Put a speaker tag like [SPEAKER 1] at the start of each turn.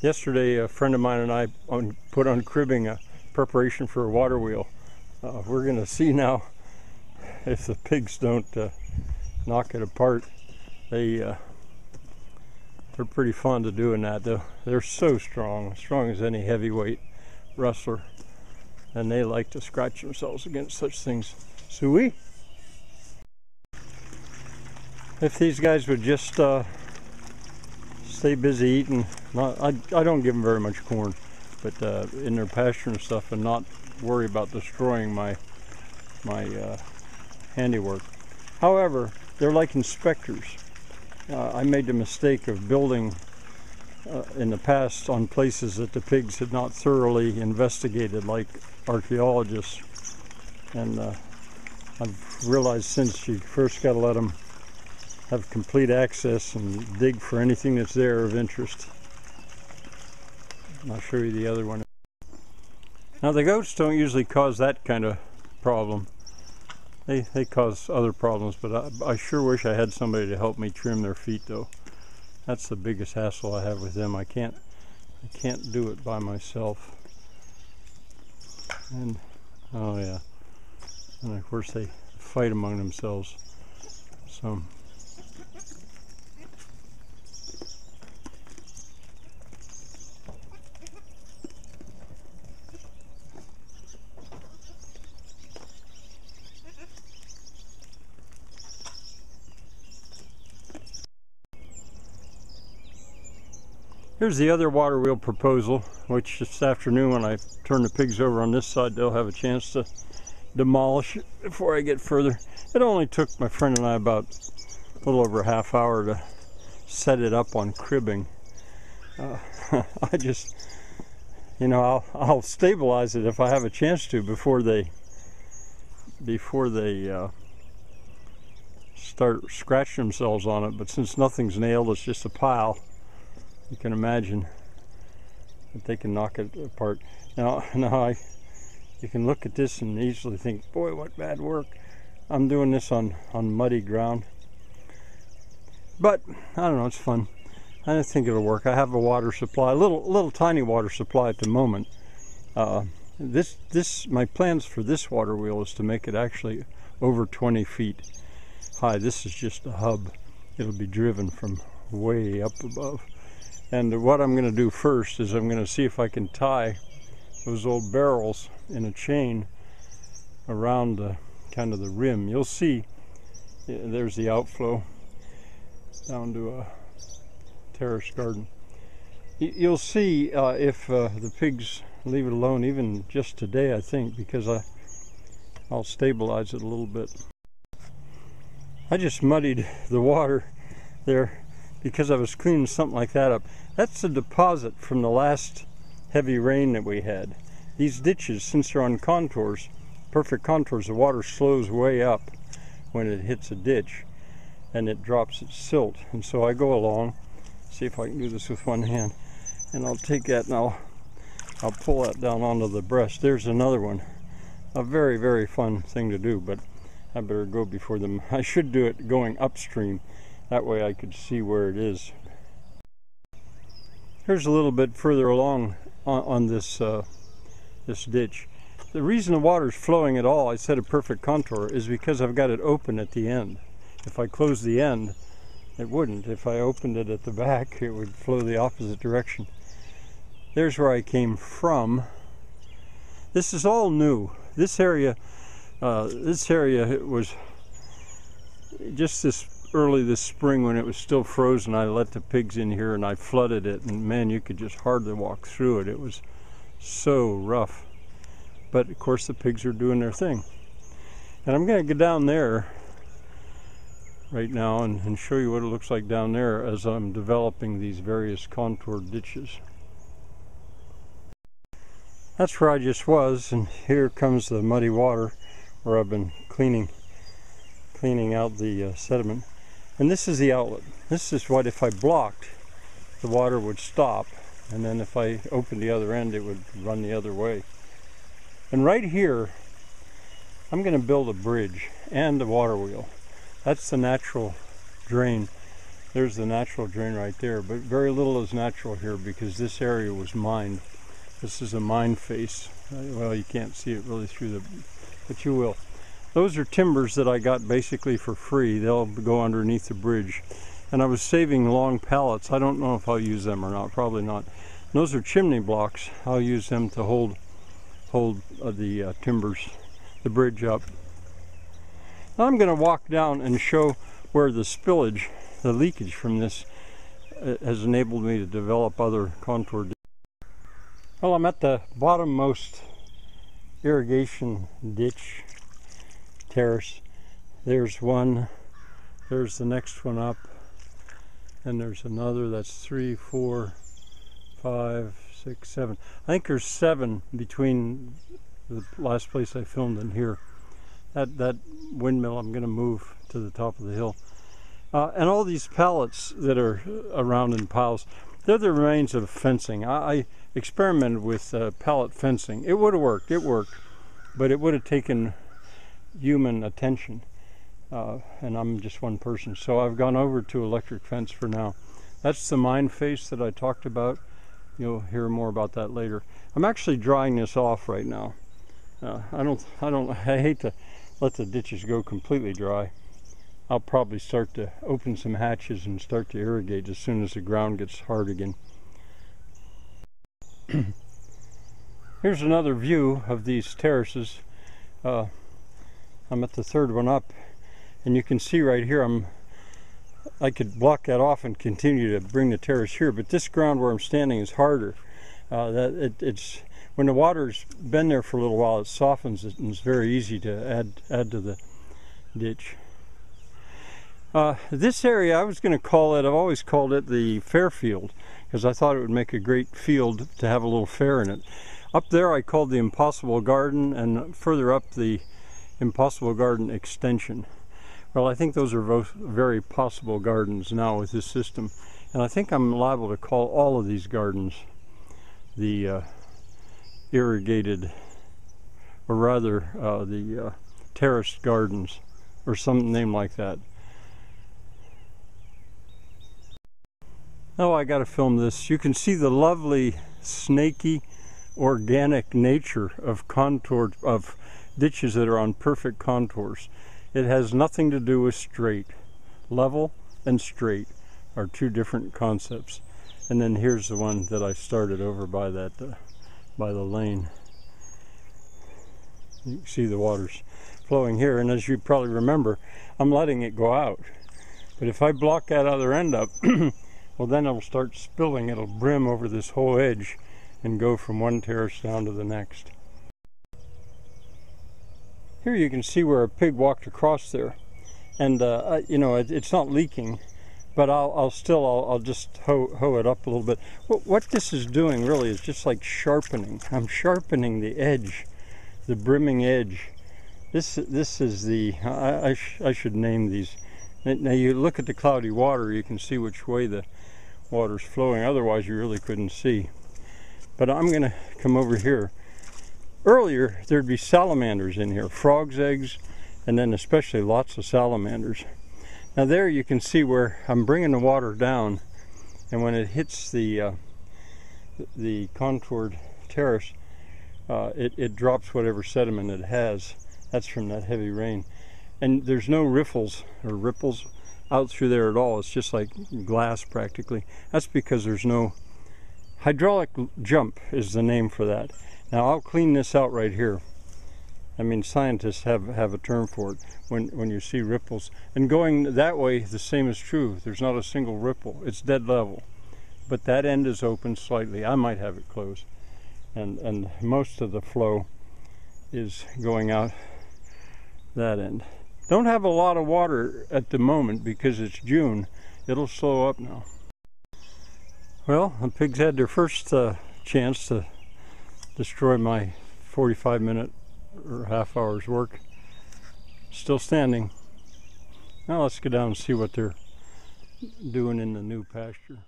[SPEAKER 1] Yesterday, a friend of mine and I put on cribbing a preparation for a water wheel. We're going to see now if the pigs don't knock it apart. They're pretty fond of doing that, though. They're so strong, as strong as any heavyweight rustler, and they like to scratch themselves against such things. Suey? If these guys would just stay busy eating, I don't give them very much corn, but in their pasture and stuff, and not worry about destroying my handiwork. However, they're like inspectors. I made the mistake of building in the past on places that the pigs had not thoroughly investigated, like archaeologists, and I've realized since you first got to let them have complete access and dig for anything that's there of interest. I'll show you the other one. Now the goats don't usually cause that kind of problem. They cause other problems, but I sure wish I had somebody to help me trim their feet, though. That's the biggest hassle I have with them. I can't do it by myself. And oh yeah, and of course they fight among themselves. So here's the other water wheel proposal, which this afternoon when I turn the pigs over on this side, they'll have a chance to demolish it before I get further. It only took my friend and I about a little over a half hour to set it up on cribbing. I just, you know, I'll stabilize it if I have a chance to before they start scratching themselves on it. But since nothing's nailed, it's just a pile. You can imagine that they can knock it apart. Now you can look at this and easily think, boy, what bad work. I'm doing this on muddy ground. But I don't know, it's fun. I think it'll work. I have a water supply, a little tiny water supply at the moment. My plans for this water wheel is to make it actually over 20 feet high. This is just a hub. It'll be driven from way up above. And what I'm going to do first is I'm going to see if I can tie those old barrels in a chain around kind of the rim. You'll see there's the outflow down to a terrace garden. You'll see if the pigs leave it alone, even just today, I think, because I'll stabilize it a little bit. I just muddied the water there because I was cleaning something like that up. That's a deposit from the last heavy rain that we had. These ditches, since they're on contours, perfect contours, the water slows way up when it hits a ditch and it drops its silt. And so I go along, see if I can do this with one hand, and I'll take that and I'll pull that down onto the breast. There's another one. A very, very fun thing to do, but I better go before them. I should do it going upstream. That way I could see where it is. Here's a little bit further along on this this ditch. The reason the water's flowing at all, I said a perfect contour, is because I've got it open at the end. If I closed the end, it wouldn't. If I opened it at the back, it would flow the opposite direction. There's where I came from. This is all new. This area it was just early this spring when it was still frozen. I let the pigs in here and I flooded it, and man, you could just hardly walk through it. It was so rough. But of course the pigs are doing their thing. And I'm going to go down there right now and show you what it looks like down there as I'm developing these various contoured ditches. That's where I just was, and here comes the muddy water where I've been cleaning out the sediment. And this is the outlet. This is what, if I blocked, the water would stop, and then if I opened the other end, it would run the other way. And right here, I'm going to build a bridge and a water wheel. That's the natural drain There's the natural drain right there, but very little is natural here because this area was mined. This is a mine face. Well, you can't see it really through the, but you will. Those are timbers that I got basically for free. They'll go underneath the bridge. And I was saving long pallets. I don't know if I'll use them or not, probably not. Those are chimney blocks. I'll use them to hold the timbers, the bridge up. Now I'm going to walk down and show where the spillage, the leakage from this has enabled me to develop other contour. Well, I'm at the bottommost irrigation ditch terrace. There's one, there's the next one up, and there's another. That's 3, 4, 5, 6, 7. I think there's 7 between the last place I filmed and here. That windmill I'm going to move to the top of the hill. And all these pallets that are around in piles, they're the remains of fencing. I experimented with pallet fencing. It would have worked, but it would have taken human attention. And I'm just one person. So I've gone over to electric fence for now. That's the mine face that I talked about. You'll hear more about that later. I'm actually drying this off right now. I hate to let the ditches go completely dry. I'll probably start to open some hatches and start to irrigate as soon as the ground gets hard again. Here's another view of these terraces. I'm at the third one up, and you can see right here I could block that off and continue to bring the terrace here, but this ground where I'm standing is harder. It's when the water's been there for a little while, it softens it, and it's very easy to add to the ditch. This area, I was going to call it, I've always called it the fair field, because I thought it would make a great field to have a little fair in it. Up there I called the Impossible Garden, and further up the Impossible Garden Extension. Well, I think those are both very possible gardens now with this system, and I think I'm liable to call all of these gardens the irrigated, or rather the terraced gardens, or some name like that. Oh, I gotta film this. You can see the lovely, snaky, organic nature of contoured, of ditches that are on perfect contours. It has nothing to do with straight. Level and straight are two different concepts. And then here's the one that I started over by that, by the lane. You can see the water's flowing here, and as you probably remember, I'm letting it go out. But if I block that other end up, well, then it'll start spilling. It'll brim over this whole edge and go from one terrace down to the next. Here you can see where a pig walked across there, and you know, it's not leaking, but I'll just hoe it up a little bit. What this is doing really is just like sharpening. I'm sharpening the edge, the brimming edge. This is the I should name these. Now you look at the cloudy water, you can see which way the water's flowing. Otherwise you really couldn't see. But I'm going to come over here. Earlier there'd be salamanders in here, frogs' eggs, and then especially lots of salamanders. Now there you can see where I'm bringing the water down, and when it hits the contoured terrace, it drops whatever sediment it has. That's from that heavy rain. And there's no riffles or ripples out through there at all. It's just like glass practically. That's because there's no hydraulic jump is the name for that. Now I'll clean this out right here. I mean, scientists have a term for it when you see ripples. And going that way, the same is true. There's not a single ripple. It's dead level. But that end is open slightly. I might have it closed. And most of the flow is going out that end. Don't have a lot of water at the moment because it's June. It'll slow up now. Well, the pigs had their first chance to destroy my 45-minute or half hour's work. Still standing. Now let's go down and see what they're doing in the new pasture.